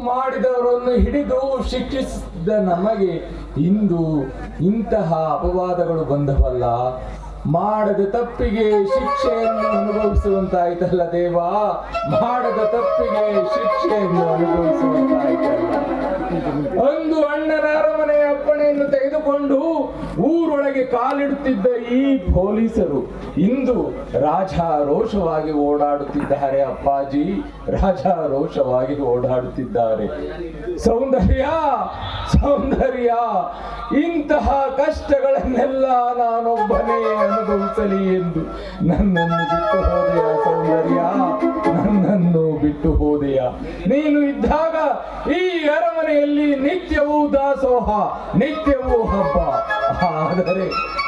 ಮಾಡಿದವರನ್ನು ಹಿಡಿದು ಶಿಕ್ಷಿಸಿದ ನಮಗೆ ಇಂದು ಇಂತಹ ಅಪವಾದಗಳು ಬಂದವಲ್ಲ. ಮಾಡದ ತಪ್ಪಿಗೆ ಶಿಕ್ಷೆಯನ್ನು ಅನುಭವಿಸುವಂತಾಯ್ತಲ್ಲ ದೇವ, ಮಾಡದ ತಪ್ಪಿಗೆ ಶಿಕ್ಷೆಯನ್ನು ಅನುಭವಿಸುವಂತಾಯ್ತಲ್ಲ. ಒಂದು ಅಣ್ಣನ ಅರಮನೆ ಅಪ್ಪಣೆಯನ್ನು ತೆಗೆದುಕೊಂಡು ಊರೊಳಗೆ ಕಾಲಿಡುತ್ತಿದ್ದ ಈ ಪೊಲೀಸರು ಇಂದು ರಾಜಾರೋಷವಾಗಿ ಓಡಾಡುತ್ತಿದ್ದಾರೆ. ಅಪ್ಪಾಜಿ, ರಾಜಾರೋಷವಾಗಿ ಓಡಾಡುತ್ತಿದ್ದಾರೆ. ಸೌಂದರ್ಯ, ಸೌಂದರ್ಯ, ಇಂತಹ ಕಷ್ಟಗಳನ್ನೆಲ್ಲ ನಾನೊಬ್ಬನೇ ಅನುಭವಿಸಲಿ ಎಂದು ನನ್ನನ್ನು ಬಿಟ್ಟು ಹೋದೆಯ ಸೌಂದರ್ಯ, ನನ್ನನ್ನು ಬಿಟ್ಟು ಹೋದೆಯ. ನೀನು ಇದ್ದಾಗ ಈ ಅರಮನೆಯಲ್ಲಿ ನಿತ್ಯವೂ ದಾಸೋಹ, ನಿತ್ಯವೂ ಹಬ್ಬ.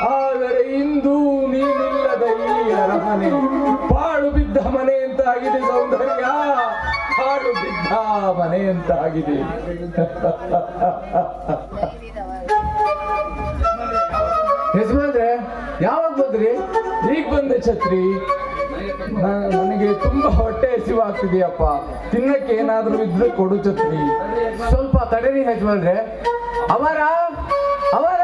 ಆದರೆ ಇಂದು ನೀನಿಲ್ಲದ ಈ ಅರಮನೆ ಪಾಳು ಬಿದ್ದ ಮನೆ ಅಂತಾಗಿದೆ ಸೌಂದರ್ಯ, ಪಾಳು ಬಿದ್ದ ಮನೆ ಅಂತಾಗಿದೆ. ಯಜಮಾನ್ರೆ, ಯಾವಾಗ ಬಂದ್ರಿ? ಈಗ ಬಂದೆ ಛತ್ರಿ. ನನಗೆ ತುಂಬಾ ಹೊಟ್ಟೆ ಹಸಿವಾಗ್ತಿದೆಯಪ್ಪ, ತಿನ್ನಕ್ಕೆ ಏನಾದ್ರೂ ಇದ್ರೆ ಕೊಡು ಛತ್ರಿ. ಸ್ವಲ್ಪ ತಡೀರಿ ಯಜಮಾನ್ರೆ. ಅವರ ಅವರ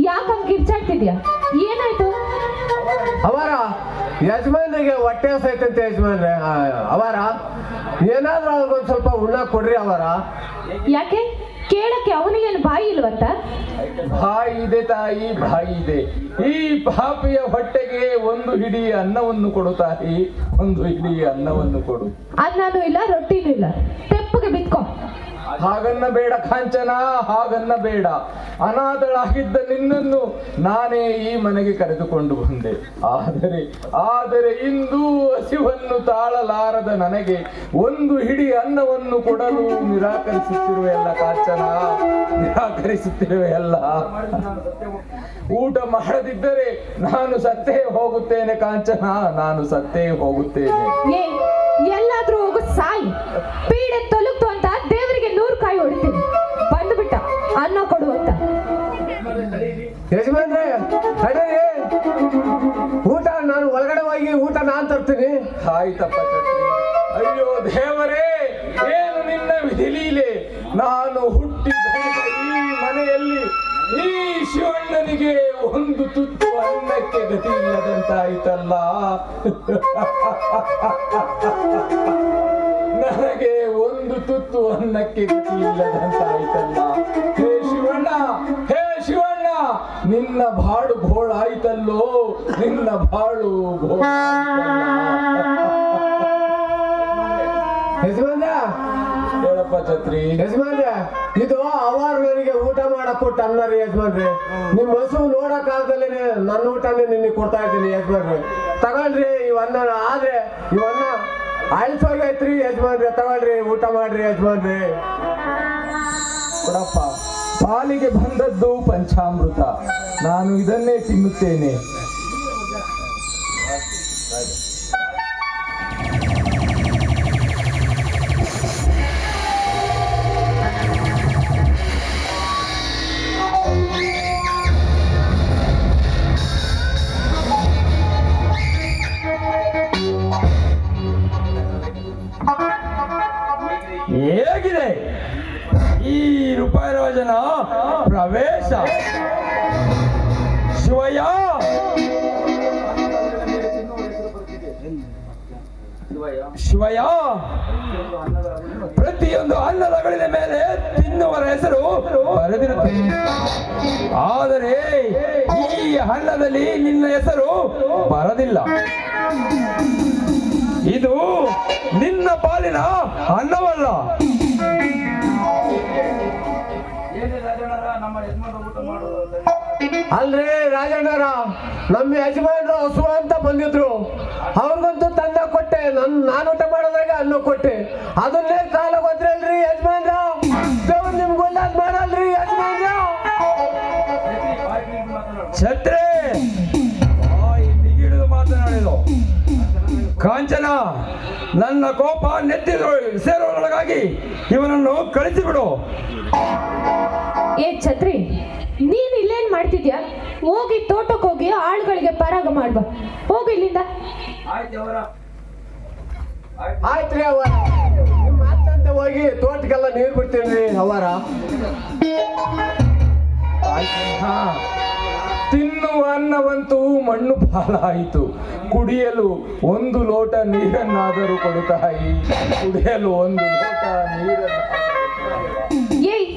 ಯಾಕಂಗ್ ಕಿರ್ಚಾಡ್ತಿದ್ಯಾ? ಏನಾಯ್ತು? ಅವರ ಯಜಮಾನ್ರಿಗೆ ಹೊಟ್ಟೆ ಹಸೈತಂತೆ ಯಜಮಾನ್ರೆ. ಅವರ ಏನಾದ್ರೂ ಅವ್ರಿಗೊಂದು ಸ್ವಲ್ಪ ಉಣ್ಣಾಕ್ ಕೊಡ್ರಿ ಅವರ. ಯಾಕೆ? ಕೇಳಕ್ಕೆ ಅವನಿಗೇನು ಬಾಯಿ ಇಲ್ವಂತ? ಬಾಯಿ ಇದೆ ತಾಯಿ, ಬಾಯಿ ಇದೆ. ಈ ಪಾಪಿಯ ಹೊಟ್ಟೆಗೆ ಒಂದು ಹಿಡಿ ಅನ್ನವನ್ನು ಕೊಡು ತಾಯಿ, ಒಂದು ಹಿಡಿ ಅನ್ನವನ್ನು ಕೊಡು. ಅನ್ನನೂ ಇಲ್ಲ, ರೊಟ್ಟಿನೂ ಇಲ್ಲ, ತೆಪ್ಪಗೆ ಬಿತ್ಕೊ. ಹಾಗನ್ನ ಬೇಡ ಕಾಂಚನ, ಹಾಗನ್ನ ಬೇಡ. ಅನಾಥಳಾಗಿದ್ದ ನಿನ್ನನ್ನು ನಾನೇ ಈ ಮನೆಗೆ ಕರೆದುಕೊಂಡು ಬಂದೆ. ಆದರೆ ಇಂದು ಹಸಿವನ್ನು ತಾಳಲಾರದ ನನಗೆ ಒಂದು ಹಿಡಿ ಅನ್ನವನ್ನು ಕೊಡಲು ನಿರಾಕರಿಸುತ್ತಿರುವೆಯಲ್ಲ ಕಾಂಚನ, ನಿರಾಕರಿಸುತ್ತಿರುವೆಯಲ್ಲ. ಊಟ ಮಾಡದಿದ್ದರೆ ನಾನು ಸತ್ತೇ ಹೋಗುತ್ತೇನೆ ಕಾಂಚನ, ನಾನು ಸತ್ತೇ ಹೋಗುತ್ತೇನೆ. ಎಲ್ಲಾದ್ರೂ ಹೋಗು ಸಾಯಿ. ಪೀಡೆ ತೊಲಗ್ತು ಅಂತ ದೇವರಿಗೆ 100 ಕಾಯಿ ಹೊಡಿತೀನಿ. ಬಂದ್ಬಿಟ್ಟ ಅನ್ನ ಕೊಡು ಅಂತ. ಯಜಮಾನ್ರೆ ತಡೀರಿ, ಊಟ ನಾನು ಒಳಗಡೆ ಹೋಗಿ ಊಟ ನಾನ್ ತರ್ತೀನಿ. ಆಯ್ತಪ್ಪ ಛತ್ರಿ. ಅಯ್ಯೋ ದೇವರೇ, ಏನು ನಿನ್ನ ವಿಧಿಲೀಲೆ. ನಾನು ಹುಟ್ಟಿ ಬೆಳೆದ ಈ ಮನೆಯಲ್ಲಿ ಈ ಶಿವಣ್ಣನಿಗೆ ಒಂದು ತುತ್ತು ಅನ್ನಕ್ಕೆ ಗತಿ ಇಲ್ಲದಂತಾಯ್ತಲ್ಲ. ನನಗೆ ಒಂದು ತುತ್ತು ಅನ್ನಕ್ಕೆ ಗತಿ ಇಲ್ಲದಂತಾಯ್ತಲ್ಲ. ಹೇ ಶಿವಣ್ಣ, ಹೇ ಶಿವಣ್ಣ, ನಿನ್ನ ಬಾಳು ಘೋಳಾಯ್ತಲ್ಲೋ, ನಿನ್ನ ಬಾಳು ಘೋಳ. ಯಜಮಾನ್ರ, ಹೇಳಪ್ಪ ಛತ್ರಿ. ಯಜಮಾನ್ರೆ, ಇದು ಅವಾರು ನನಗೆ ಊಟ ಮಾಡಕ್ ಕೊಟ್ಟು ಅನ್ನರಿ ಯಜಮಾನ್ರಿ. ನಿಮ್ ಹಸು ನೋಡೋ ಕಾಲದಲ್ಲಿ ನನ್ನ ಊಟನೇ ನಿನ್ನೆ ಕೊಡ್ತಾ ಇದ್ದೀನಿ ಯಜಮಾನ್ರಿ. ತಗೊಳ್ರಿ ಇವನ್ನ. ಆದ್ರೆ ಇವನ್ನ ಅಳ್ಸೋಗೈತ್ರಿ ಯಜಮಾನ್ರಿ, ತಗೊಳ್ರಿ ಊಟ ಮಾಡ್ರಿ ಯಜಮಾನ್ರಿ. ಕೊಡಪ್ಪ, ಪಾಲಿಗೆ ಬಂದದ್ದು ಪಂಚಾಮೃತ, ನಾನು ಇದನ್ನೇ ತಿನ್ನುತ್ತೇನೆ. ಹೇಗಿದೆ ಈ ರೂಪಾಯಿ ರೋಜನ ಪ್ರವೇಶ? ಶಿವಯ್ಯ, ಶಿವಯ್ಯ, ಪ್ರತಿಯೊಂದು ಅನ್ನದಗಳಿನ ಮೇಲೆ ತಿನ್ನುವರ ಹೆಸರು ಬರೆದಿರುತ್ತದೆ. ಆದರೆ ಈ ಹಣ್ಣದಲ್ಲಿ ನಿನ್ನ ಹೆಸರು ಬರದಿಲ್ಲ. ಇದು ನಿನ್ನ ಪಾಲಿನ ಅನ್ನವಲ್ಲ. ಅಲ್ರಿ ರಾಜಣ್ಣರ, ನಮ್ಮ ಯಜಮಾನ್ರು ಹಸು ಅಂತ ಬಂದಿದ್ರು. ಅವ್ರಿಗಂತೂ ತಂದ ಕೊಟ್ಟೆ, ನಾನು ಊಟ ಮಾಡೋದ್ರಾಗ ಅನ್ನ ಕೊಟ್ಟೆ. ಅದನ್ನೇ ಕಾಲ ಗೊತ್ತಿರಲ್ರಿ ಯಜಮಾನ್ರ. ದೇವ್ರು ನಿಮ್ಗೆ ಒಳ್ಳೇದ್ ಮಾಡಲ್ರಿ ಯಜಮಾನ್ರ. ಛತ್ರೆ, ಬಿಗಿಡಿದು ಮಾತನಾಡಿದು ಕಾಂಚನ. ನನ್ನ ಕೋಪ ನೆತ್ತಿ ಸೇರುವೊಳಗಾಗಿ ಇವನನ್ನು ಕಳಿಸಿಬಿಡು. ಏ ಛತ್ರಿ, ನೀನ್ ಇಲ್ಲೇನ್ ಮಾಡ್ತಿದ್ಯಾ? ಹೋಗಿ ತೋಟಕ್ಕೆ ಹೋಗಿ ಆಳುಗಳಿಗೆ ಪರಾಗ ಮಾಡ್ಬಾ. ಹೋಗು ಇಲ್ಲಿಂದ. ಆಯ್ತ್ರಿ ಅವರ ನಿಮ್ ಮಾತಂತೆ ಹೋಗಿ ತೋಟಕ್ಕೆಲ್ಲ ನೀರ್ ಬಿಡ್ತೀನಿ ಅವರ. ಹಾ, ತಿನ್ನುವ ಅನ್ನವಂತೂ ಮಣ್ಣು ಪಾಲಾಯಿತು. ಕುಡಿಯಲು ಒಂದು ಲೋಟ ನೀರನ್ನಾದರೂ ಕೊಡು ತಾಯಿ, ಕುಡಿಯಲು ಒಂದು ಲೋಟ ನೀರನ್ನು. ಏಯ್,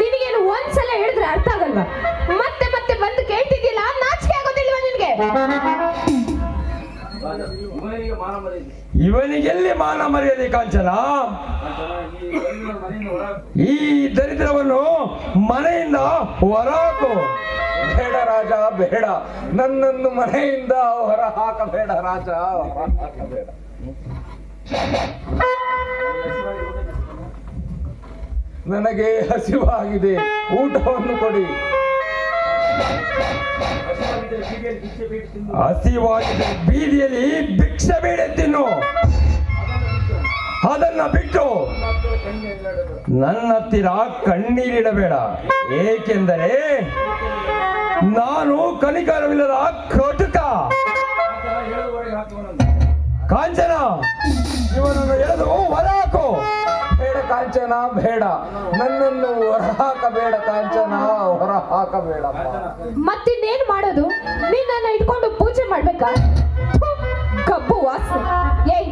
ನಿನಗೇನು ಒಂದ್ಸಲ ಹೇಳಿದ್ರೆ ಅರ್ಥ ಆಗಲ್ವಾ? ಮತ್ತೆ ಮತ್ತೆ ಬಂದು ಕೇಳ್ತಿದ್ಯಲ್ಲ, ನಾಚಿಕೆ ಆಗೋದಿಲ್ವಾ ನಿನ್ಗೆ? ಇವನಿಗೆಲ್ಲಿ ಮಾನ ಮರ್ಯಾದೆ ಕಾಂಚನ? ಈ ದರಿದ್ರವನ್ನು ಮನೆಯಿಂದ ಹೊರಹಾಕು. ಬೇಡ ರಾಜ, ಬೇಡ. ನನ್ನನ್ನು ಮನೆಯಿಂದ ಹೊರ ಹಾಕಬೇಡ ರಾಜ, ಹೊರ ಹಾಕಬೇಡ. ನನಗೆ ಹಸಿವಾಗಿದೆ, ಊಟವನ್ನು ಕೊಡಿ. ಹಸಿವಾಗಿದೆ, ಬೀದಿಯಲ್ಲಿ ಭಿಕ್ಷೆ ಬೇಡ ತಿನ್ನು. ಅದನ್ನ ಬಿಟ್ಟು ನನ್ನ ಹತ್ತಿರ ಕಣ್ಣೀರಿಡಬೇಡ. ಏಕೆಂದರೆ ನಾನು ಕನಿಕರವಿಲ್ಲದ ಕಟುಕ. ಕಾಂಚನ, ಇವನನ್ನು ಎಳೆದು ಹೊರಹಾಕು. ಬೇಡ ಕಾಂಚನ, ಬೇಡ. ನನ್ನನ್ನು ಹೊರ ಹಾಕಬೇಡ ಕಾಂಚನ, ಹೊರ ಹಾಕಬೇಡ. ಮತ್ತಿನ್ನೇನು ಮಾಡೋದು? ನಿನ್ನನ್ನ ಇಟ್ಕೊಂಡು ಪೂಜೆ ಮಾಡ್ಬೇಕಾ? ಥು, ಕಬ್ಬು ವಾಸನೆ. ಏಯ್,